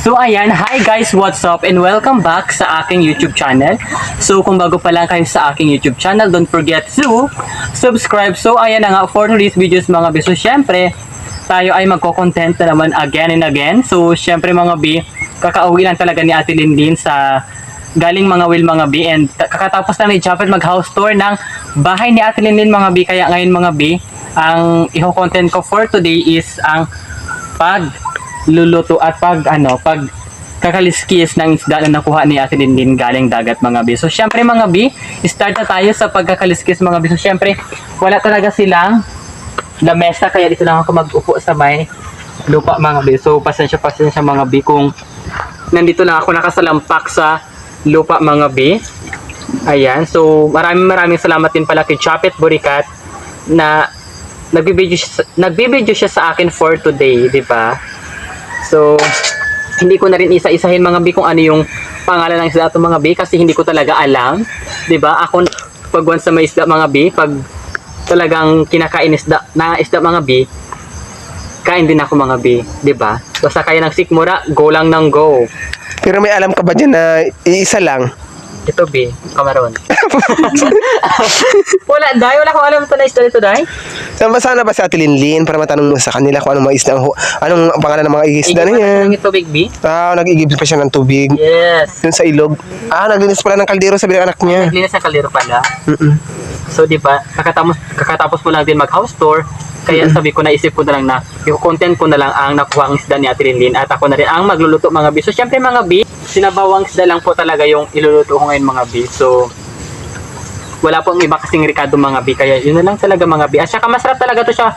So ayan, hi guys, what's up and welcome back sa aking YouTube channel. So kung bago pa lang kayo sa aking YouTube channel, don't forget to subscribe. So ayan na nga, for today's videos mga B. So syempre, tayo ay magko-content na naman again and again. So syempre mga B, kakauwi lang talaga ni Ate Linlin sa galing mga Will mga B. And kakatapos lang ni Japet mag-house tour ng bahay ni Ate Linlin mga B. Kaya ngayon mga B, ang i-content ko for today is ang pagluluto at pag kakaliskis ng isda na nakuha ni Ate Linlin galing dagat mga B. So syempre mga B, start na tayo sa pagkakaliskis mga B. So syempre wala talaga silang lamesa kaya dito lang ako mag-upo sa may lupa mga B. So pasensya mga B kung nandito lang ako nakasalampak sa lupa mga B. Ayan, so maraming salamat din pala kay Chapet Burikat na nagbibideo siya sa akin for today, di ba? So, hindi ko na rin isa-isahin mga B kung ano yung pangalan ng isda ito mga B kasi hindi ko talaga alam. 'Di ba? Ako pag once na may isda mga B, pag talagang kinakain na isda mga B, kain din ako mga B, 'di ba? Basta kaya ng sikmura, go lang ng go. Pero may alam ka ba dyan na iisa lang? Ito B, kamaron. Wala ko alam ito na isda dito, Day. Sana ba si Ate Linlin para matanong mo sa kanila kung anong mga isda, anong pangalan ng mga isda na yan? Ito Big B? Nag-igib pa siya ng tubig. Yes. Yun sa ilog. Naglinis pala ng kaldero sa bilang anak niya. Naglinis ng kaldero pala. So, di ba, kakatapos mo lang din mag-house tour, kaya sabi ko, naisip ko na lang na yung content ko na lang ang nakuha ang isda ni Ate Linlin at ako na rin ang magluluto mga B. So, syempre mga B, sinabawang isda lang po talaga yung iluluto ko ngayon mga B. So, wala pong iba kasing ricado mga B, kaya yun na lang talaga mga B. At saka masarap talaga to siya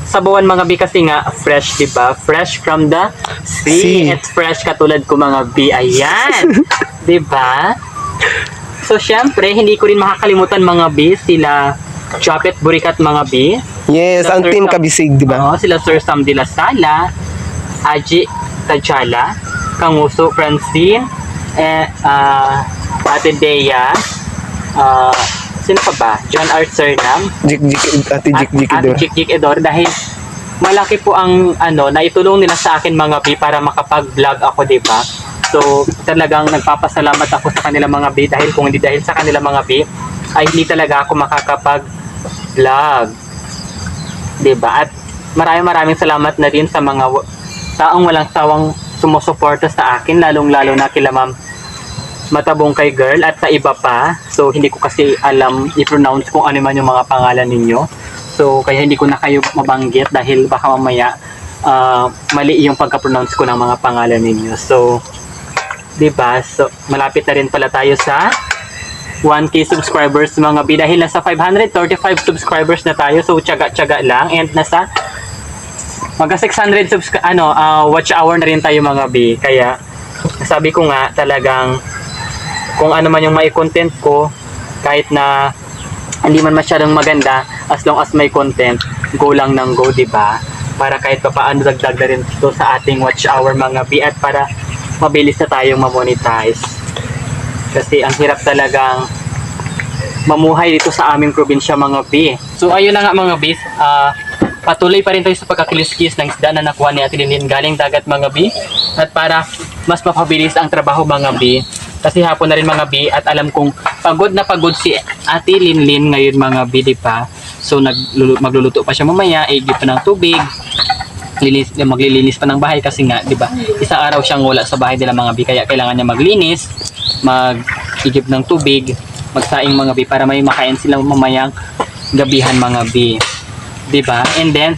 sabawan mga B kasi nga fresh, di ba? Fresh from the sea. It's fresh katulad ko mga B. Ayan. Di ba? So, syempre, hindi ko rin makakalimutan mga B, sila Chapet Burikat mga B. Yes, Sila ang team Kabisig, di ba? Oo, sila Sir Sam de la Sala, Aji Tajala, Kanguso Francine, Ate Dea, sino pa ba? John R. Sernam, Ate Jik Edor. Dahil malaki po ang naitulong nila sa akin mga B para makapag-vlog ako, di ba? So, talagang nagpapasalamat ako sa kanila mga B dahil kung hindi dahil sa kanila mga B, ay hindi talaga ako makakapag-vlog. Diba? At maraming salamat na din sa mga taong walang sawang sumusuporta sa akin, lalong-lalo na kila Ma'am Matabong kay Girl at sa iba pa. So, hindi ko kasi alam i-pronounce kung ano man yung mga pangalan ninyo. So, kaya hindi ko na kayo mabanggit dahil baka mamaya mali yung pagka-pronounce ko ng mga pangalan ninyo. So, diba? So, malapit na rin pala tayo sa 1K subscribers mga B dahil nasa 535 subscribers na tayo. So, tiyaga lang and nasa magka 600 watch hour na rin tayo mga B. Kaya, sabi ko nga talagang kung ano man yung may content ko, kahit na hindi man masyadong maganda, as long as may content, go lang ng go, diba? Para kahit pa paano dagdag na rin ito sa ating watch hour mga B at para mabilis na tayong ma-monetize. Kasi ang hirap talagang mamuhay dito sa aming probinsya mga B. So ayun na nga mga B, patuloy pa rin tayo sa pagkakiliskis ng isda na nakuha ni Ate Linlin galing dagat mga B. At para mas mapabilis ang trabaho mga B, kasi hapon na rin mga B at alam kong pagod na pagod si Ate Linlin ngayon mga B, di ba? So magluluto pa siya mamaya, igip pa ng tubig, maglilinis pa ng bahay kasi nga, di ba? Isang araw siyang wala sa bahay nila mga B, kaya kailangan niya maglinis, mag-igip ng tubig, magsaing mga B para may makain sila mamayang gabihan mga B. Diba? And then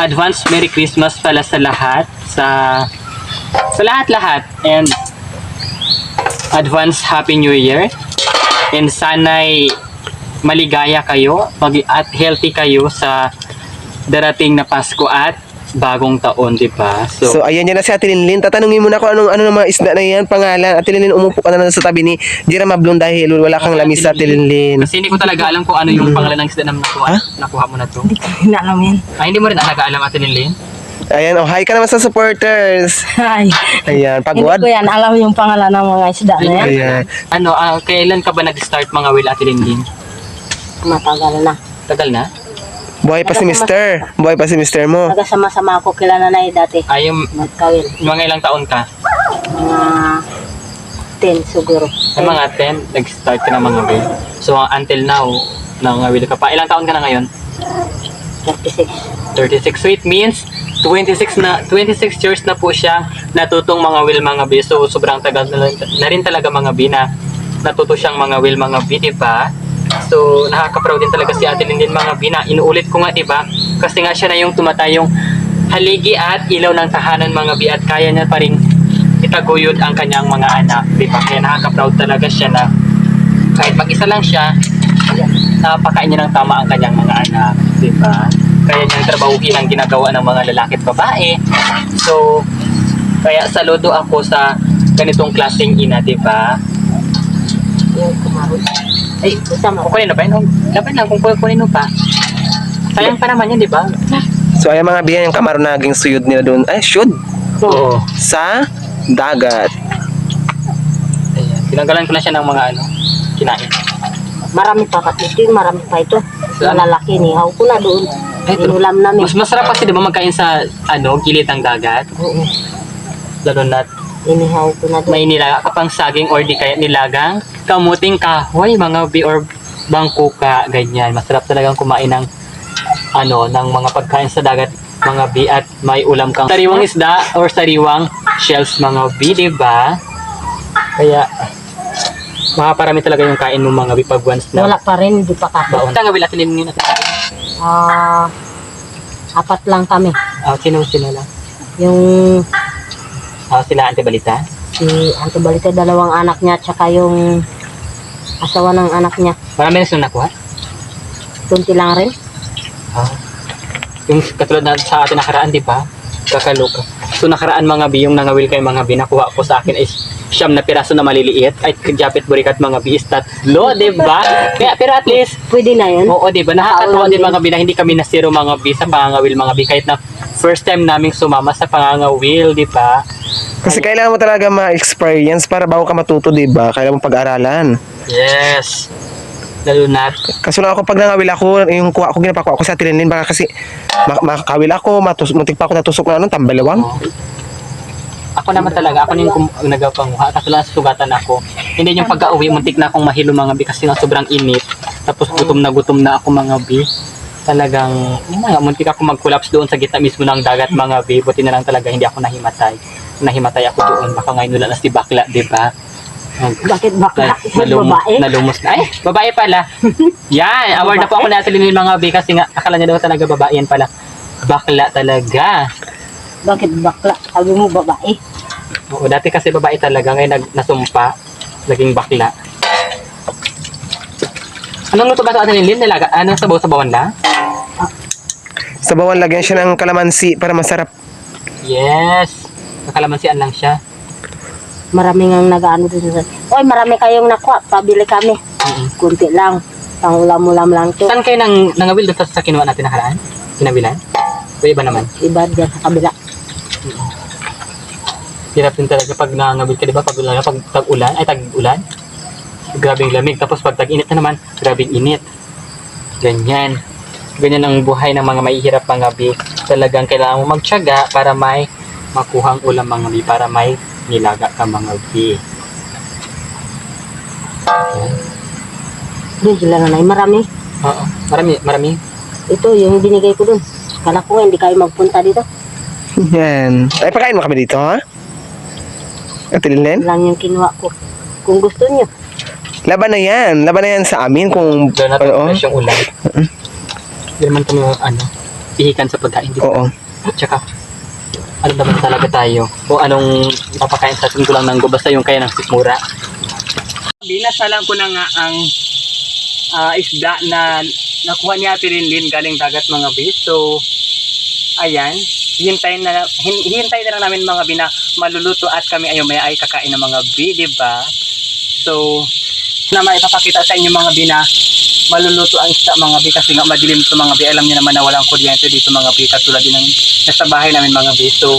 advance Merry Christmas pala sa lahat, sa lahat and advance Happy New Year and sana'y maligaya kayo at healthy kayo sa darating na Pasko at bagong taon, di ba? So ayan yan na si Ate Linlin. Tatanungin mo na kung ano ng mga isda na yan, pangalan. Ate Linlin, umupo ka na lang sa tabi ni Jira Mablon dahil wala kang lamis sa Ate Linlin. Kasi hindi ko talaga alam kung ano yung pangalan ng isda na nakuha mo na to. Hindi ko rin alam yan. Ay, hindi mo rin talaga alam Ate Linlin? Ayan, hi ka naman sa supporters. Ay, Ayan, hindi pagwad. ko yan alam yung pangalan ng mga isda na yan. Ayan. Kailan ka ba nag-start mga Will Ate Linlin? Matagal na. Tagal na? Buhay pa si Mister. Buhay pa si Mister mo. Nagasama-sama ako kila nanay dati. Ay, yung Nagkawil. mga ilang taon ka? Mga 10 siguro. Sa mga 10, nag-start ka ng mga will. So, until now, nangawil ka pa. Ilang taon ka na ngayon? 36. 36. So, it means 26 years na po siya natutong mga will, mga bi. So, sobrang tagal na rin talaga mga bi na natuto siyang mga will, mga bi, diba? So, nakaka-proud din talaga si Ate Lynn mga bi na inuulit ko nga, diba? Kasi nga siya na yung tumatayong haligi at ilaw ng tahanan mga bi at kaya niya pa rin itaguyod ang kanyang mga anak, diba? Kaya nakaka-proud talaga siya na kahit mag-isa lang siya, napakain niya ng tama ang kanyang mga anak, diba? Kaya niyang trabahuhin ang ginagawa ng mga lalaki at babae. So, kaya saludo ako sa ganitong klaseng ina, diba? Yung kumarot. Ay, kasama ko. Kukunin na ba yun? Dapat lang kung kukunin mo pa. Sayang pa naman yun, diba? So ayan mga biyan, yung kamaro na naging suyod nila doon. Ay, shoot! Oo. Sa dagat. Ayan. Tinanggalan ko na siya ng mga kinain. Marami pa ito, marami pa ito. Saan? Malalaki, nihaw ko na doon. Ito. Inulam namin. Mas masarap kasi diba magkain sa gilid ng dagat. Oo. Lalo na Inihaw ko na doon. may nilaga ka pang saging or di kaya nilagang kamuting kahoy, mga bi or bangkuka, ganyan. Masarap talagang kumain ng ng mga pagkain sa dagat, mga bi, at may ulam kang sariwang isda or sariwang shells, mga bi, diba? Kaya makaparami talaga yung kain mo mga bi pag once na Wala pa rin, hindi pa kape. baon. Tanga bila tinin yun natin. Apat lang kami. Sino lang? Yung Sila Ante Balita. si Anto Balita, dalawang anak niya, tsaka yung asawa ng anak niya. Marami na silang nakuha. Tunti lang rin. Yung katulad na sa atin nakaraan, di ba? Kakaluka. So nakaraan mga bi, yung nangawil kay mga bi, nakuha ko sa akin is siyam na piraso na maliliit. Ay, japit burikat mga bi is tatlo, di ba? Kaya, pero at least, Pwede na yun. oo, di ba? Nakakatuwa din mga bi na hindi kami nasiro mga bi sa pangangawil mga bi. Kahit na first time naming sumama sa pangangawil, di ba? Kasi kailangan mo talaga ma-experience para bago ka matuto, di ba? Kailangan mo pag-aralan. Yes. Lalo na, Kaso lang ako pag nangawil ako, yung kuha ko, ginapakuha ko sa Ate Lynn, baka kasi makakawil ako, muntik pa ako natusok na tambalawang. ako naman talaga, ako na yung nagapanguha. Kaso lang sugatan ako. Hindi yung pagka-uwi, muntik na akong mahilo mga bi kasi nga sobrang init. Tapos gutom na ako mga bi. Talagang, muntik ako mag-collapse doon sa gitna mismo ng dagat mga bi. Buti na lang talaga hindi ako nahimatay. Nahimatay ako doon. Baka ngayon wala na si bakla, di ba? Bakit bakla? Babae? Nalumos na. Ay, babae pala. Yan, award na po ako natin ng mga bi kasi nga akala niya daw talaga babae yan pala. Bakla talaga. Bakit bakla? Sabi mo babae. Oo, dati kasi babae talaga, ngayon nasumpa, naging bakla. Anong luto ba sa atin yung nilaga? Anong sabaw-sabawan lang? Sa bawang lagyan siya ng kalamansi para masarap. Yes. Nakalamansian lang siya. Maraming ang nag-ano dun sa... Oy, marami kayong nakuha. Pabili kami. Kunti lang. Pang ulam-ulam lang to. Saan kayo nangawil doon sa kinuha natin nakaraan? Kinabilan? O iba naman? Iba dyan sa kabila. Hirap din talaga pag nangawil ka, di ba? Pag tag-ulan, ay tag-ulan. Grabing lamig. Tapos pag tag-init na naman, grabing init. Ganyan. Ganyan ang buhay ng mga mahihirap mga bi. Talagang kailangan mo magtiyaga para may makuhang ulam mga bi. Para may nilaga ka mga bi. Doon sila nanay. Marami. Oo. Marami. Ito yung binigay ko dun. Kala ko hindi kayo magpunta dito. Yan. Ay, pakain mo kami dito, ha? Ate Lynn? Lang yung kinuha ko. Kung gusto niyo. Laban na yan. Laban na yan sa amin kung... Doon natin Oo. fresh yung ulam. Hindi naman kami pihikan sa pagkain. Di ba? Oo. Tsaka, ano naman talaga tayo? O anong papakain sa atin ko lang ng basta yung kaya ng sikmura. Binasalan ko na nga ang isda na nakuha ni Ate Lynn galing dagat mga bis. So, ayan. Hintayin na lang namin mga bi na maluluto at kami ay kakain ng mga bi, di ba? So, na maipapakita sa inyo mga bi na maluluto ang isda mga bi kasi nga madilim ito mga bi. Alam niyo naman na walang kuryente dito mga bi katulad din ng nasa bahay namin mga bi. So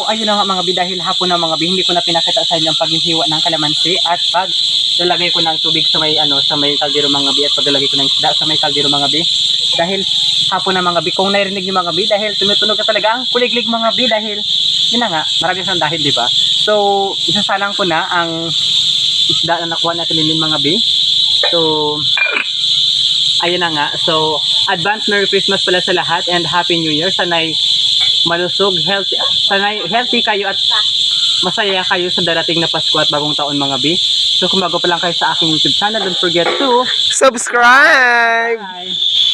ayun na nga mga bi, dahil hapon na mga bi, hindi ko na pinakita sa inyo ang paghihiwa ng kalamansi at lalagay ko ng tubig sa may sa may kaldero mga bi, at paglalagay ko ng isda sa may kaldero mga bi. Dahil hapon na mga bi, kung narinig niyo mga bi, dahil tumutunog na talaga ang kuliglig mga bi, dahil yun na nga, marami siyang dahil, di ba? So, isasalang ko na ang isda na nakuha natin din mga bi. So, ayun na nga. So, advance Merry Christmas pala sa lahat and Happy New Year. Sana'y malusog, sana'y healthy kayo at masaya kayo sa darating na Pasko at bagong taon mga bi. So kung bago pa lang kayo sa aking YouTube channel, don't forget to Subscribe! bye!